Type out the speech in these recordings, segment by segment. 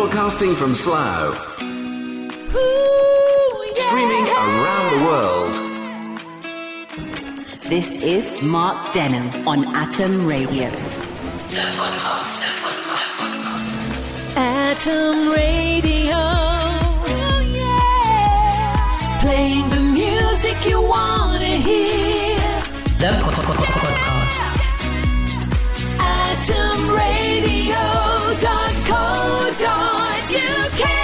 Broadcasting from Slough. Streaming around the world. This is Mark Denholm on Atom Radio. Atom Radio. Oh, yeah. Playing the music you want to hear. The podcast. AtomRadio.co.uk.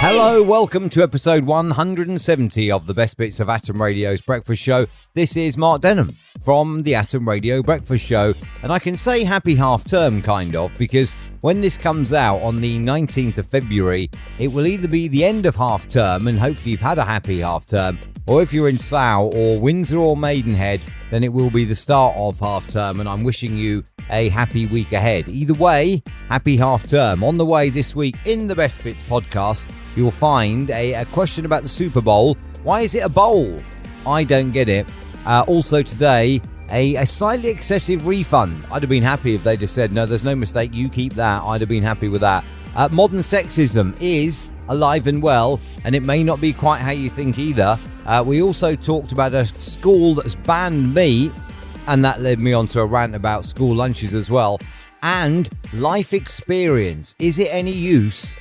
Hello, welcome to episode 170 of the Best Bits of Atom Radio's Breakfast Show. This is Mark Denholm from the Atom Radio Breakfast Show. And I can say happy half-term, kind of, because when this comes out on the 19th of February, it will either be the end of half-term, and hopefully you've had a happy half-term, or if you're in Slough or Windsor or Maidenhead, then it will be the start of half-term, and I'm wishing you a happy week ahead. Either way, happy half-term. On the way this week in the Best Bits podcast, you'll find a question about the Superbowl. Why is it a bowl? I don't get it. Also today, a slightly excessive refund. I'd have been happy if they'd just said, no, there's no mistake, you keep that. I'd have been happy with that. Modern sexism is alive and well, and it may not be quite how you think either. We also talked about a school that's banned meat, and that led me on to a rant about school lunches as well. And life experience. Is it any use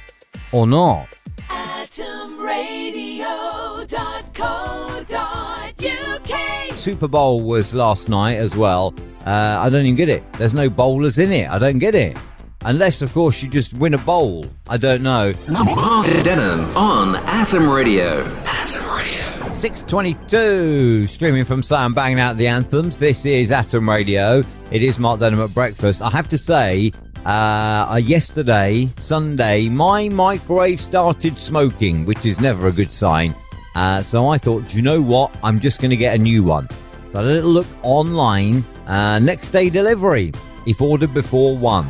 or not? AtomRadio.co.uk. Super Bowl was last night as well. I don't even get it. There's no bowlers in it. I don't get it. Unless, of course, you just win a bowl. I don't know. Mark Denholm on Atom Radio. Atom Radio. 6:22, streaming from Slough, banging out the anthems. This is Atom Radio. It is Mark Denholm at breakfast. I have to say, yesterday, Sunday, my microwave started smoking, which is never a good sign. So I thought, do you know what? I'm just going to get a new one. Got a little look online. Next day delivery, if ordered before 1.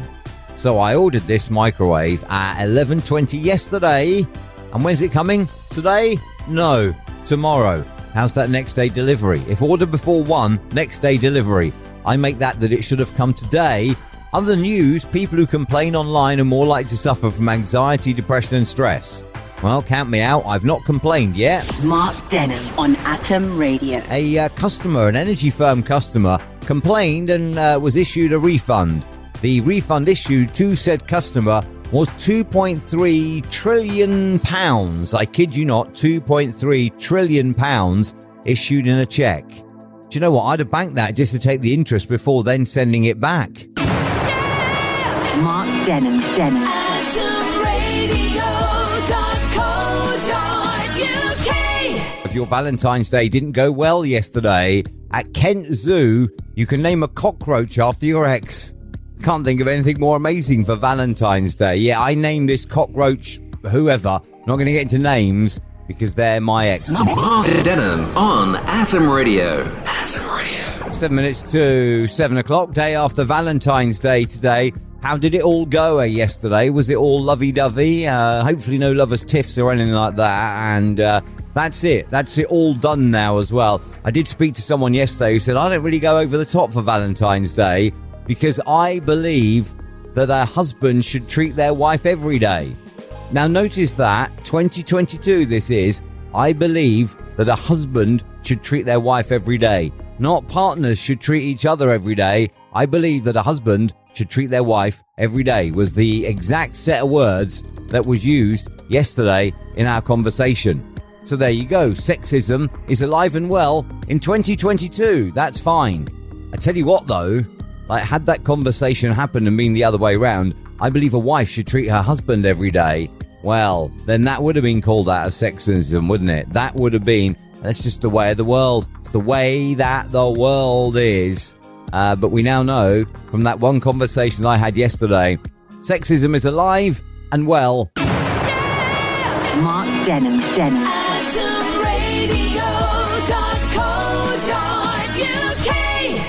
So I ordered this microwave at 11:20 yesterday. And when's it coming? Today? No. Tomorrow. How's that next day delivery? If ordered before 1, next day delivery. I make that it should have come today. Other news, people who complain online are more likely to suffer from anxiety, depression and stress. Well, count me out. I've not complained yet. Mark Denholm on Atom Radio. A customer, an energy firm customer, complained and was issued a refund. The refund issued to said customer was £2.3 trillion. I kid you not, £2.3 trillion issued in a cheque. Do you know what? I'd have banked that just to take the interest before then sending it back. Mark Denholm. If your Valentine's Day didn't go well yesterday, at Kent Zoo, you can name a cockroach after your ex. Can't think of anything more amazing for Valentine's Day. Yeah, I named this cockroach whoever. Not going to get into names because they're my ex. Mark Denholm on Atom Radio. Atom Radio. 7 minutes to 7 o'clock, day after Valentine's Day today. How did it all go yesterday? Was it all lovey-dovey? Hopefully no lovers' tiffs or anything like that. And that's it. That's it all done now as well. I did speak to someone yesterday who said, I don't really go over the top for Valentine's Day, because I believe that a husband should treat their wife every day. Now notice that, 2022 this is, I believe that a husband should treat their wife every day. Not partners should treat each other every day. I believe that a husband should treat their wife every day was the exact set of words that was used yesterday in our conversation. So there you go, sexism is alive and well in 2022, that's fine. I tell you what though, like, had that conversation happened and been the other way around, I believe a wife should treat her husband every day. Well, then that would have been called out as sexism, wouldn't it? That would have been, that's just the way of the world. It's the way that the world is. But we now know from that one conversation I had yesterday, sexism is alive and well. Mark Denholm.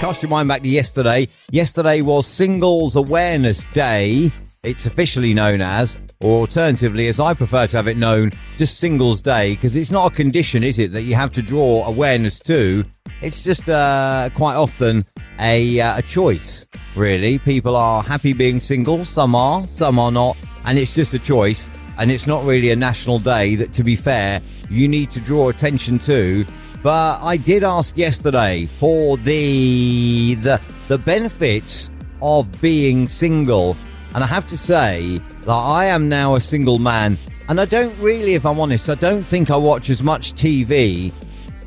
Cast your mind back to yesterday. Yesterday was Singles Awareness Day. It's officially known as, or alternatively, as I prefer to have it known, just Singles Day, because it's not a condition, is it, that you have to draw awareness to. It's just quite often a choice, really. People are happy being single. Some are not. And it's just a choice. and it's not really a national day that, to be fair, you need to draw attention to. But I did ask yesterday for the benefits of being single, and I have to say that I am now a single man, and I don't really, if I'm honest, I don't think I watch as much TV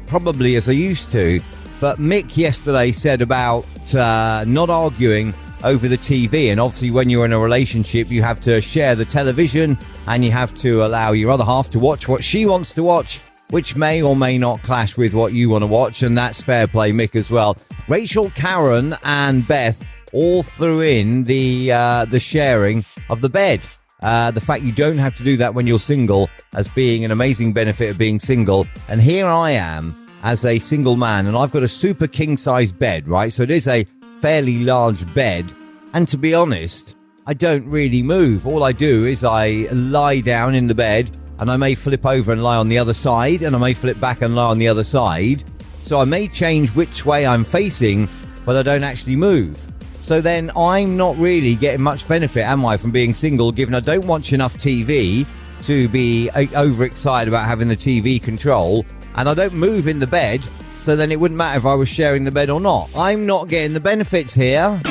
probably as I used to. But Mick yesterday said about not arguing over the TV, and obviously when you're in a relationship you have to share the television and you have to allow your other half to watch what she wants to watch, which may or may not clash with what you want to watch, and that's fair play, Mick, as well. Rachel, Karen and Beth all threw in the sharing of the bed. The fact you don't have to do that when you're single as being an amazing benefit of being single. And here I am as a single man, and I've got a super king-size bed, right? So it is a fairly large bed, and to be honest, I don't really move. All I do is I lie down in the bed, and I may flip over and lie on the other side, and I may flip back and lie on the other side. So I may change which way I'm facing, but I don't actually move. So then I'm not really getting much benefit, am I, from being single, given I don't watch enough TV to be overexcited about having the TV control, and I don't move in the bed, so then it wouldn't matter if I was sharing the bed or not. I'm not getting the benefits here.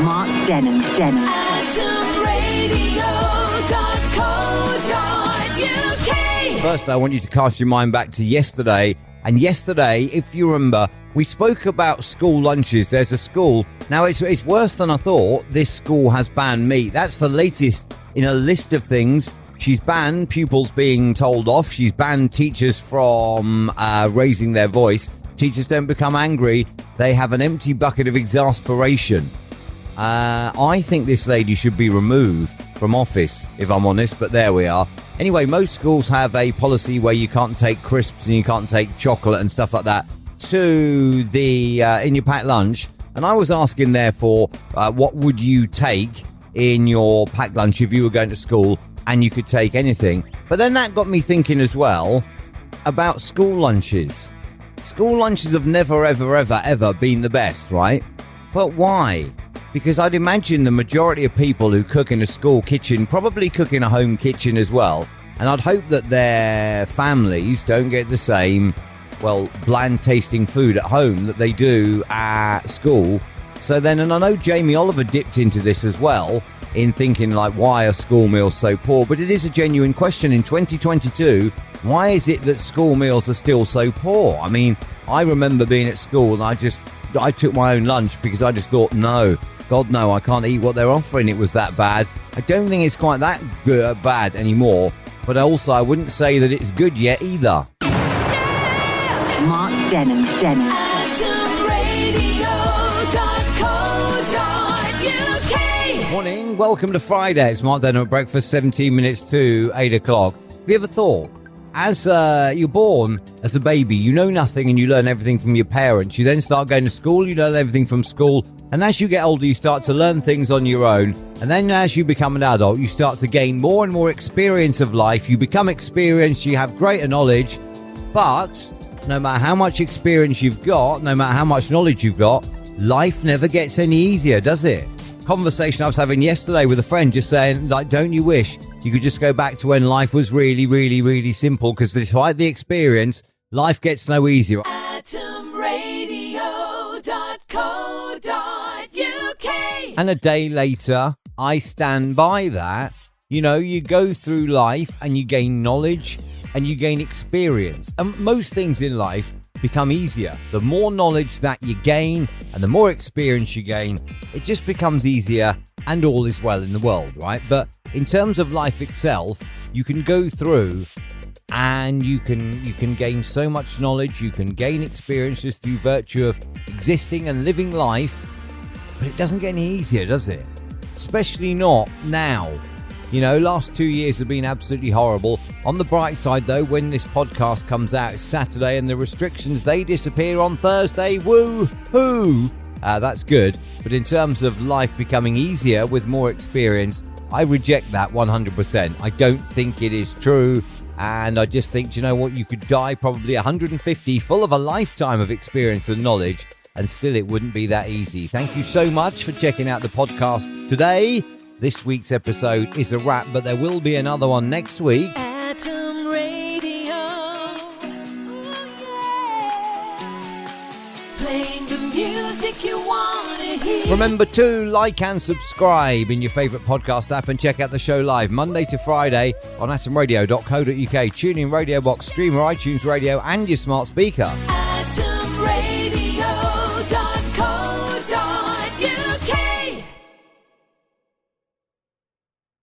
Mark Denholm. First, I want you to cast your mind back to yesterday. And yesterday, if you remember, we spoke about school lunches. There's a school. Now, it's worse than I thought. This school has banned meat. That's the latest in a list of things. She's banned pupils being told off. She's banned teachers from raising their voice. Teachers don't become angry. They have an empty bucket of exasperation. I think this lady should be removed from office, if I'm honest, but there we are. Anyway, most schools have a policy where you can't take crisps and you can't take chocolate and stuff like that to the in your packed lunch. And I was asking, therefore, what would you take in your packed lunch if you were going to school and you could take anything? But then that got me thinking as well about school lunches. School lunches have never, ever, ever, ever been the best, right? But why? Because I'd imagine the majority of people who cook in a school kitchen probably cook in a home kitchen as well. And I'd hope that their families don't get the same, well, bland-tasting food at home that they do at school. So then, and I know Jamie Oliver dipped into this as well, in thinking, like, why are school meals so poor? But it is a genuine question in 2022. Why is it that school meals are still so poor? I mean, I remember being at school and I took my own lunch because I just thought, no, God, no, I can't eat what they're offering. It was that bad. I don't think it's quite that bad anymore. But also, I wouldn't say that it's good yet either. Mark Denholm. Morning, welcome to Friday. It's Mark Denholm at breakfast, 17 minutes to 8 o'clock. Have you ever thought, as you're born as a baby, you know nothing and you learn everything from your parents. You then start going to school, you learn everything from school. And as you get older, you start to learn things on your own. And then as you become an adult, you start to gain more and more experience of life. You become experienced, you have greater knowledge. But no matter how much experience you've got, no matter how much knowledge you've got, life never gets any easier, does it? Conversation I was having yesterday with a friend, just saying, like, don't you wish you could just go back to when life was really, really, really simple? Because despite the experience, life gets no easier. And a day later, I stand by that. You know, you go through life and you gain knowledge and you gain experience. And most things in life become easier. The more knowledge that you gain and the more experience you gain, it just becomes easier and all is well in the world, right? But in terms of life itself, you can go through and you can gain so much knowledge, you can gain experiences through virtue of existing and living life. But it doesn't get any easier, does it? Especially not now. You know, last 2 years have been absolutely horrible. On the bright side, though, when this podcast comes out, it's Saturday and the restrictions, they disappear on Thursday. Woo-hoo! That's good. But in terms of life becoming easier with more experience, I reject that 100%. I don't think it is true. And I just think, you know what? You could die probably 150, full of a lifetime of experience and knowledge, and still it wouldn't be that easy. Thank you so much for checking out the podcast today. this week's episode is a wrap, but there will be another one next week. Atom Radio. Playing the music you want to hear. Remember to like and subscribe in your favourite podcast app and check out the show live Monday to Friday on atomradio.co.uk. Tune in, Radio Box, Streamer, iTunes Radio and your smart speaker. Atom Radio.